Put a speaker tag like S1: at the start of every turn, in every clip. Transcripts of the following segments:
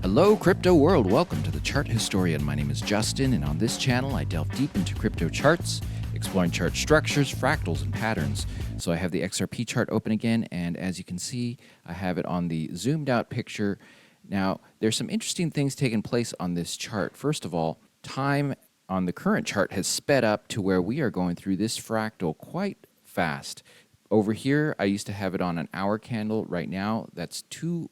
S1: Hello, crypto world. Welcome to the Chart Historian. My name is Justin, and on this channel, I delve deep into crypto charts, exploring chart structures, fractals, and patterns. So I have the XRP chart open again, and as you can see, I have it on the zoomed out picture. Now, there's some interesting things taking place on this chart. First of all, time on the current chart has sped up to where we are going through this fractal quite fast. Over here, I used to have it on an hour candle. Right now, that's too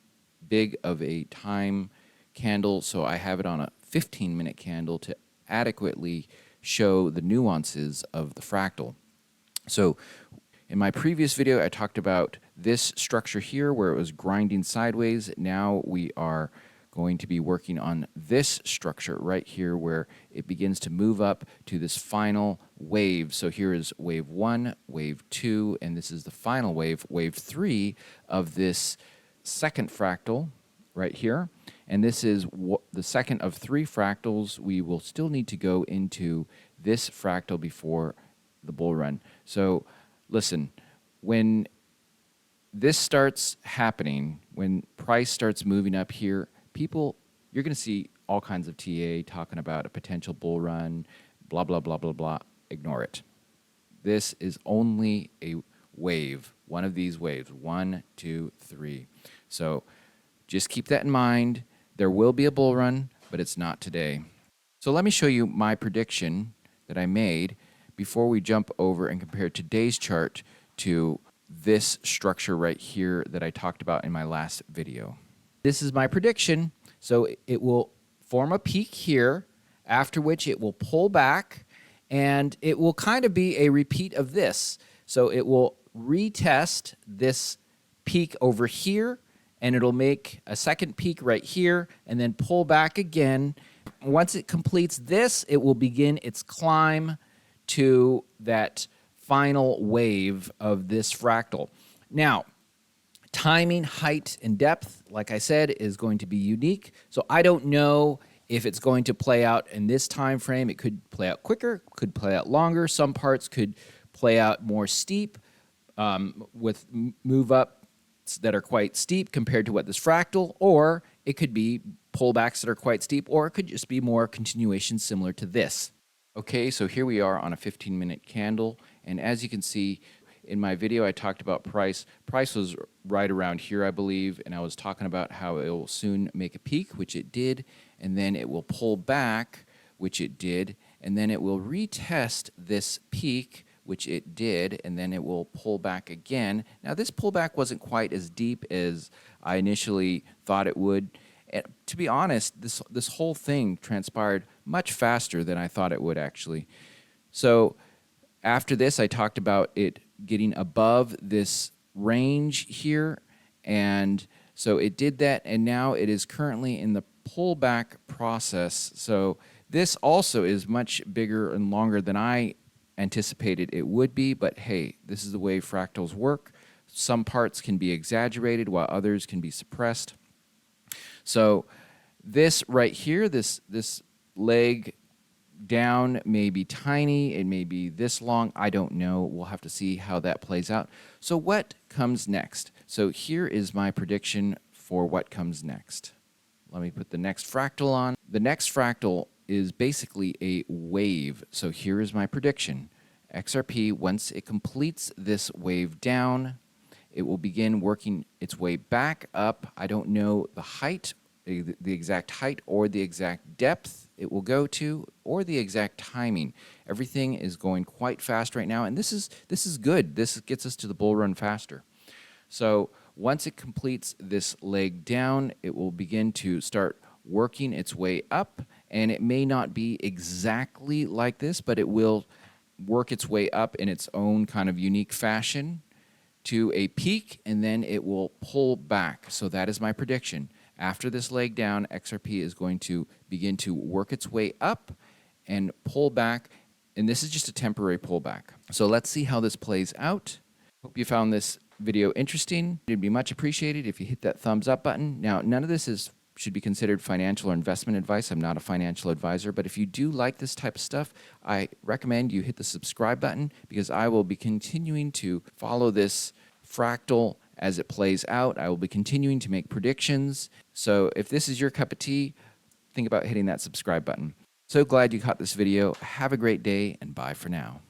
S1: big of a time candle, so I have it on a 15-minute candle to adequately show the nuances of the fractal. So in my previous video, I talked about this structure here where it was grinding sideways. Now we are going to be working on this structure right here where it begins to move up to this final wave. So here is wave 1, wave 2, and this is the final wave, wave 3 of this second fractal right here. And this is the second of 3 fractals. We will still need to go into this fractal before the bull run. So listen, when this starts happening, when price starts moving up here, you're going to see all kinds of TA talking about a potential bull run, blah, blah, blah, blah, blah. Ignore it. This is only a wave, one of these waves, 1, 2, 3. So just keep that in mind. There will be a bull run, but it's not today. So let me show you my prediction that I made before we jump over and compare today's chart to this structure right here that I talked about in my last video. This is my prediction. So it will form a peak here, after which it will pull back, and it will kind of be a repeat of this. So it will retest this peak over here, and it'll make a second peak right here and then pull back again. Once it completes this, it will begin its climb to that final wave of this fractal. Now, timing, height, and depth, like I said, is going to be unique. So I don't know if it's going to play out in this time frame. It could play out quicker, could play out longer. Some parts could play out more steep with move up that are quite steep compared to what this fractal, or it could be pullbacks that are quite steep, or it could just be more continuation similar to this. Okay, so here we are on a 15-minute candle, and as you can see, in my video I talked about price. Price was right around here, I believe, and I was talking about how it will soon make a peak, which it did, and then it will pull back, which it did, and then it will retest this peak, which it did, and then it will pull back again. Now, this pullback wasn't quite as deep as I initially thought it would. And to be honest, this whole thing transpired much faster than I thought it would, actually. So after this, I talked about it getting above this range here, and so it did that, and now it is currently in the pullback process. So this also is much bigger and longer than I anticipated it would be, but hey, this is the way fractals work. Some parts can be exaggerated while others can be suppressed. So this right here, this leg down may be tiny, it may be this long, I don't know. We'll have to see how that plays out. So what comes next? So here is my prediction for what comes next. Let me put the next fractal on. The next fractal is basically a wave. So here is my prediction. XRP, once it completes this wave down, it will begin working its way back up. I don't know the height, the exact height or the exact depth it will go to, or the exact timing. Everything is going quite fast right now, and this is good. This gets us to the bull run faster. So once it completes this leg down, it will begin to start working its way up, and it may not be exactly like this, but it will work its way up in its own kind of unique fashion to a peak, and then it will pull back. So that is my prediction. After this leg down, XRP is going to begin to work its way up and pull back, and this is just a temporary pullback. So let's see how this plays out. Hope you found this video interesting. It'd be much appreciated if you hit that thumbs up button. Now, none of this should be considered financial or investment advice. I'm not a financial advisor, but if you do like this type of stuff, I recommend you hit the subscribe button, because I will be continuing to follow this fractal as it plays out. I will be continuing to make predictions. So if this is your cup of tea, think about hitting that subscribe button. So glad you caught this video. Have a great day, and bye for now.